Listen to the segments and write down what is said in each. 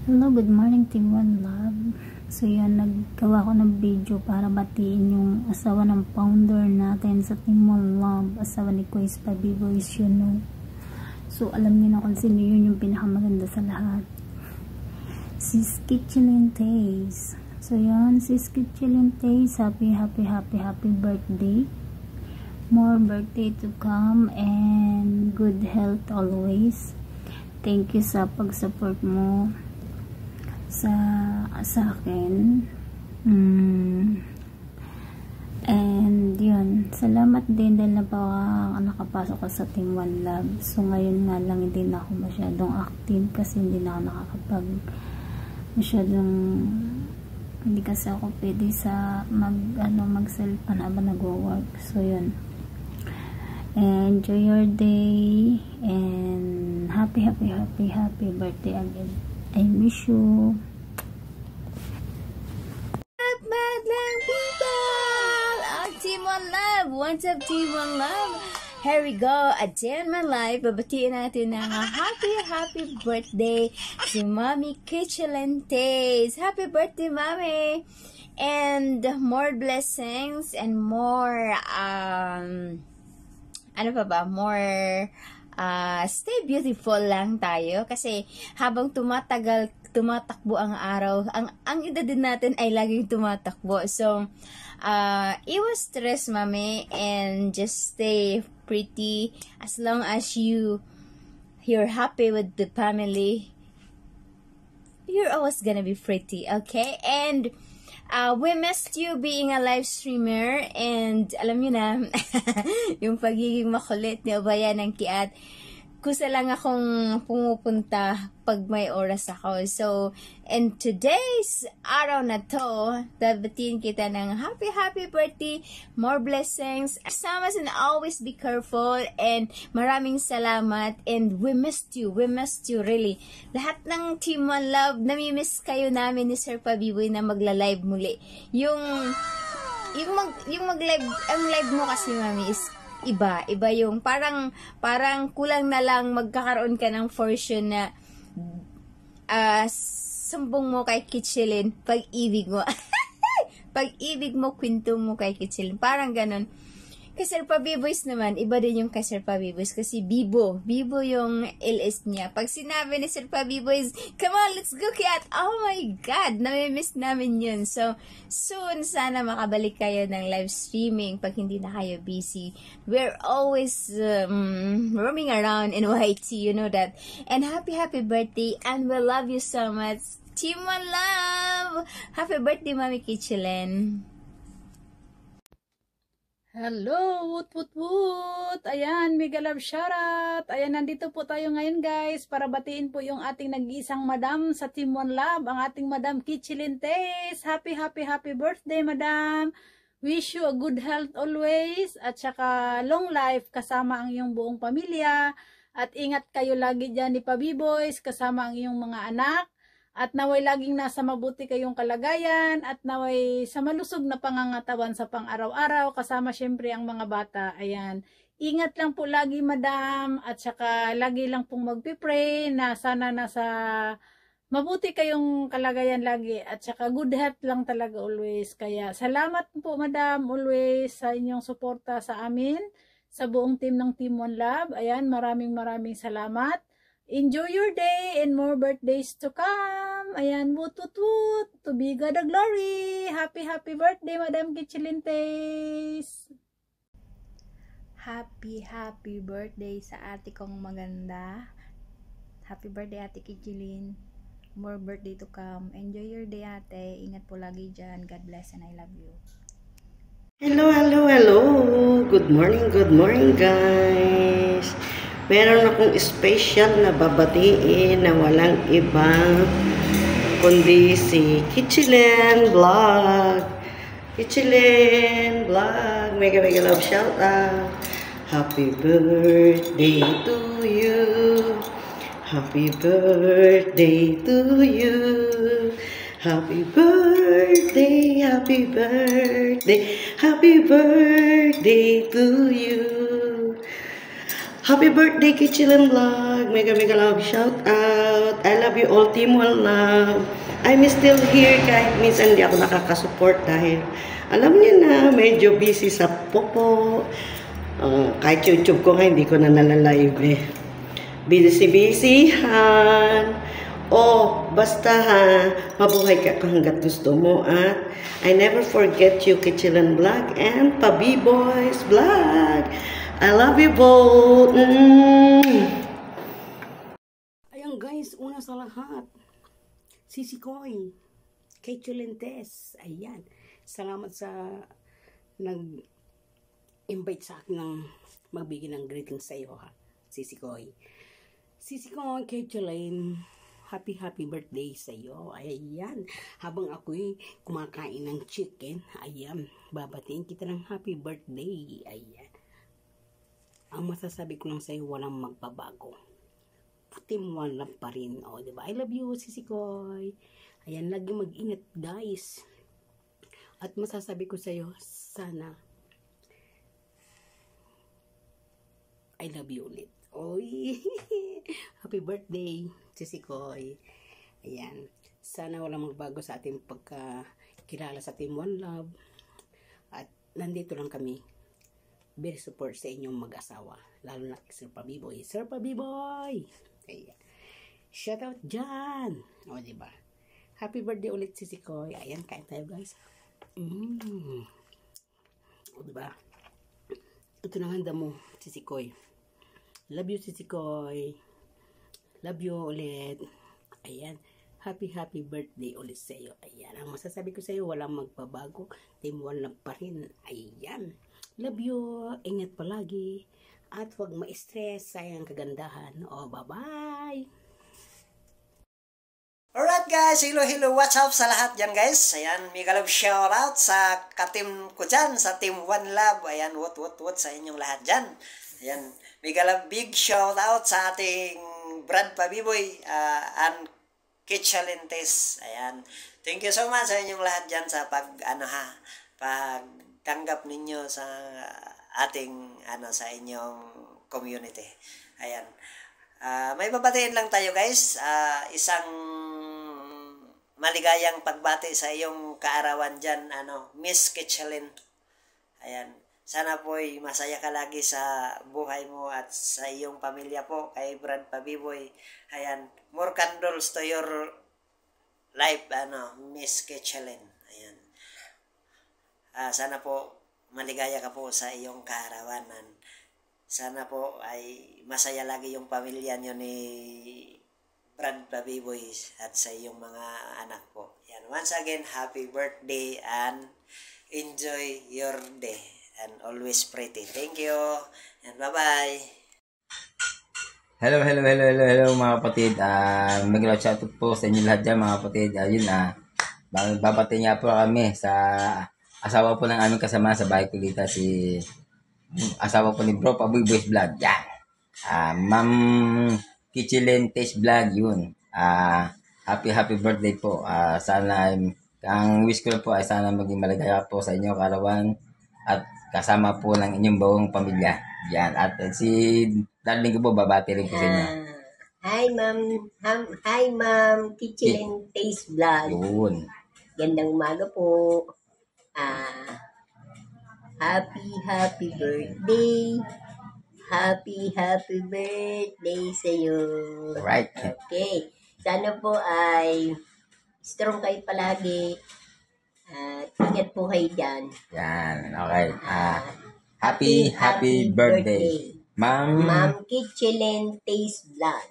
Hello, good morning Team One Love. So yan, naggawa ko ng video para batiin yung asawa ng founder natin sa Team One Love, asawa ni Quiz Pabi Boys, you know. So alam niyo na kung sino yun, yung pinakamaganda sa lahat, Sis Kitchelintes. So yan, Sis Kitchelintes, happy birthday. More birthday to come and good health always. Thank you sa pag-support mo sa akin. And yun, salamat din dahil nakapasok ka sa Team One Love. So ngayon nga lang hindi na ako masyadong active kasi hindi na ako nakakapag hindi kasi ako pwede sa mag cellphone habang nagwo-work. So yun, enjoy your day and happy birthday again. I miss you. Madlang people! Team One Love! What's up, Team One Love? Here we go. A day in my life. Babatiin natin ng happy birthday si Mommy Kitchelintes. Happy birthday, Mommy! And more blessings and more, stay beautiful lang tayo kasi habang tumatakbo ang araw, ang edad din natin ay laging tumatakbo. So, iwas stress, Mami, and just stay pretty as long as you're happy with the family. You're always gonna be pretty, okay? And we missed you being a live streamer, and alam niyo na, yung pagiging makulit ni Obaya ng Kiat, kusa lang akong pumupunta pag may oras ako. So, in today's araw na to, dabatiin kita ng happy birthday, more blessings, samas, and always be careful, and maraming salamat, and we missed you really. Lahat ng Team One Love, namimiss kayo namin ni Sir Pabiboy na magla-live muli. Yung mag-live, ang live mo kasi, Mami, is iba yung parang kulang na lang magkakaroon ka ng fortune na sumbong mo kay Kitchelin, pag-ibig mo pag-ibig mo, kwento mo kay Kitchelin, parang ganon. Kay Sir Pabi Boys naman, iba din yung kay Sir Pabi Boys kasi Bibo yung LS niya. Pag sinabi ni Sir Pabi Boys, come on, let's go, Kiat! Oh my God, namimiss namin yun. So, soon, sana makabalik kayo ng live streaming pag hindi na kayo busy. We're always roaming around in YT, you know that. And happy birthday, and we love you so much. Team One Love! Happy birthday, Mami Kitchelin! Hello, woot! Ayan, mega love shoutout. Ayan, nandito po tayo ngayon, guys, para batiin po yung ating nag-iisang madam sa Team One Love, ang ating Madam Kitchelintes. Happy birthday, Madam. Wish you a good health always, at saka long life kasama ang iyong buong pamilya. At ingat kayo lagi dyan ni Pabi Boys, kasama ang iyong mga anak. At naway laging nasa mabuti kayong kalagayan, at naway sa malusog na pangangatawan sa pang-araw-araw, kasama syempre ang mga bata. Ayan. Ingat lang po lagi, Madam, at saka lagi lang pong magpipray na sana nasa mabuti kayong kalagayan lagi, at saka good health lang talaga always. Kaya salamat po, Madam, always sa inyong suporta sa amin, sa buong team ng Team One Love. Ayan, maraming salamat. Enjoy your day and more birthdays to come. Ayan, woot. To be God the glory. Happy birthday, Madam Kitchelintes. Happy birthday sa ate kong maganda. Happy birthday, Ate Kitchelin. More birthday to come. Enjoy your day, ate. Ingat po lagi dyan. God bless and I love you. Hello. Good morning, guys. Meron akong special na babatiin na walang ibang kundi si Kitchelin Vlog. Mega love shout out. Happy birthday to you. Happy birthday to you. Happy birthday to you. Happy birthday, Kitchelin Vlog. Vlog. Mega love shout out. I love you all, Team One Love. I'm still here kahit minsan hindi ako nakakasupport dahil alam niyo na, medyo busy sa popo. Kahit YouTube ko nga, hindi ko na nalalive eh. Busy-busyhan. Basta ha, mabuhay ka hanggat gusto mo. At I never forget you, Kichilan Vlog and Pabi Boys Vlog. I love you both. Ayan guys, una sa lahat, Sisi Koy, Kichilan Tess. Ayan, salamat sa nag-invite sa akin ng magbigay ng greeting sa iyo ha, Sisi Koy. Sisi Koy, Kichilan, happy birthday sa iyo. Ayan, habang ako'y kumakain ng chicken, ayan, babatiin kita ng happy birthday. Ayan, ang masasabi ko lang sa iyo, walang magbabago. Team One Love pa rin. Diba? I love you, Sisi Koy. Ayan, lagi mag-ingat guys. At masasabi ko sa iyo, sana I love you ulit. Oy, happy birthday, Sisi Koy. Ayan, sana walang magbago sa ating pagkakilala sa Team One Love. At nandito lang kami, very support sa inyong mag-asawa. Lalo na Sir Pabi Boy. Sir Pabi Boy! Ayan, shout out dyan. Diba? Happy birthday ulit, Sisi Koy. Ayan, kain tayo guys. Diba? Ito na handa mo, Sisi Koy. Love you, Sisi Koy. Love you ulit. Ayan. Happy birthday ulit sa iyo. Ayan. Ang masasabi ko sa iyo, walang magbabago. Team One Love pa rin. Ayan. Love you. Ingat palagi. At huwag ma-stress. Sayang kagandahan. Bye-bye. Alright guys, hello, what's up sa lahat dyan guys. Ayan, mega love shout out sa katim ko dyan, sa Team One Love. Ayan, what sa inyong lahat dyan. Ayan, mega love big shout out sa ating Brad Pabiboy and Kichilan Tess. Ayan, thank you so much sa inyong lahat dyan sa pagtanggap ninyo sa ating sa inyong community. Ayan. May babatiin lang tayo guys. Isang maligayang pagbati sa iyong kaarawan dyan, Miss Kichilan. Ayan. Sana po'y masaya ka lagi sa buhay mo at sa iyong pamilya po kay Brad Pabiboy. Ayan. More candles to your life, Miss Kichilan. Ayan. Sana po maligaya ka po sa iyong kaarawanan. Sana po ay masaya lagi yung pamilya nyo ni Brad Pabiboy at sa iyong mga anak po. Yan. Once again, happy birthday and enjoy your day. And always pretty. Thank you. And bye-bye. Hello mga kapatid. Mag-love shout out po sa inyo lahat dyan mga kapatid. Ayun babati niya po kami sa asawa po ng aming kasama sa bahay ko dito, si asawa po ni Bro Pabi Boys Vlog. Yan. Ma'am Kichilan Tess Vlog, yun. Happy birthday po. Sana ang wish ko po ay sana maging maligaya po sa inyo karawan at kasama po ng inyong buong pamilya. Yan. At si darling ko po, babati rin po sa inyo. Hi ma'am Kichilan Tess Vlog. Yun. Gandang umaga po. Happy birthday. Happy birthday sa iyo. Alright. Okay. Sana po ay strong kayo palagi. At ingat po kayo dyan. Yan. Okay. Happy birthday. Ma'am Kichilan Tess Vlog.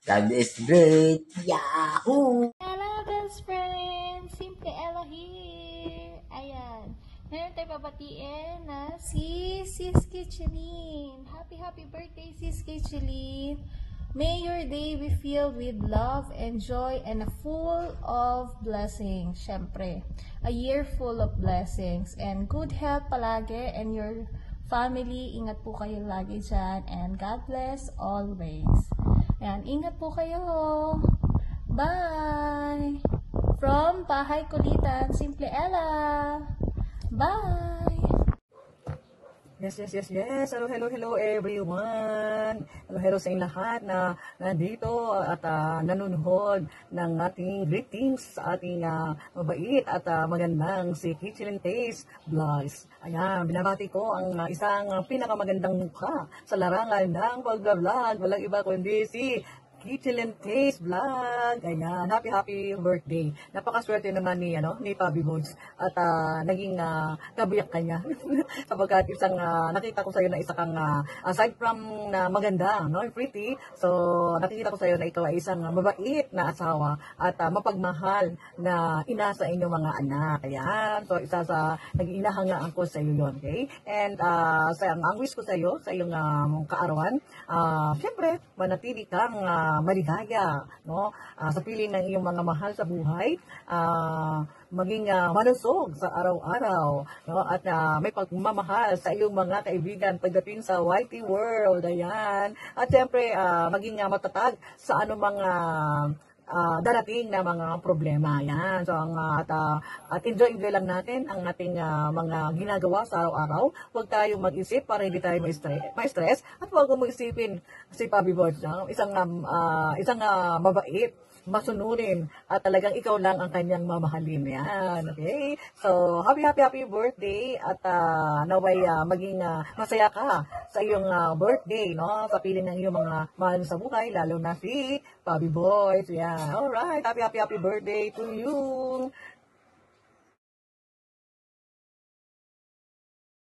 God is great. Yahoo! Hello best friends! Simple Ella here. Ayan. Meron tayo babatiin na si Sis Kichilan. Happy birthday, Sis Kichilan. May your day be filled with love and joy and full of blessings. Syempre, a year full of blessings and good health palagi and your family. Ingat po kayo lagi dyan and God bless always. Ayan, ingat po kayo. Bye! From Bahay Kulitan, Simple Ella. Bye! Yes. Hello everyone. Hello sa inyo lahat na nandito at nanonood ng ating greetings sa ating mabait at magandang si Kitchen Taste Vlogs. Ayan, binabati ko ang isang pinakamagandang mukha sa larangan ng pag-vlog. Walang iba kundi si Kitchen Taste Vlog. Ayan, happy birthday. Napakaswerte naman ni Pabi Moods at naging kabiyak kanya. Sapagkat isang nakita ko sa iyo na isa kang aside from na maganda, pretty. So nakikita ko sa iyo na ikaw ay isang mabait na asawa at mapagmahal na ina sa inyong mga anak. Ayan. So isa sa nag-inahangaan ko sa iyo 'yon, okay? And ang wish ko sa iyo sa iyong kaarawan, syempre manatili kang maligaya, no? Sa piling ng iyong mga mahal sa buhay, maging malusog sa araw-araw, no? At may pagmamahal sa iyong mga kaibigan pagdating sa YT world, ayan. At siyempre, maging matatag sa anumang darating na mga problema. Yan. So, at enjoy lang natin ang ating mga ginagawa sa araw-araw. Huwag tayong mag-isip para hindi tayo ma-stress. At huwag mong isipin si Pabi Boards, isang mabait, masunurin, at talagang ikaw lang ang kanyang mamahalin. Yan. Okay? So, happy birthday at naway maging masaya ka sa iyong birthday, no? Sa piling ng iyong mga mahal sa buhay, lalo na si Pabi Boys. Yan. Alright. Happy birthday to you.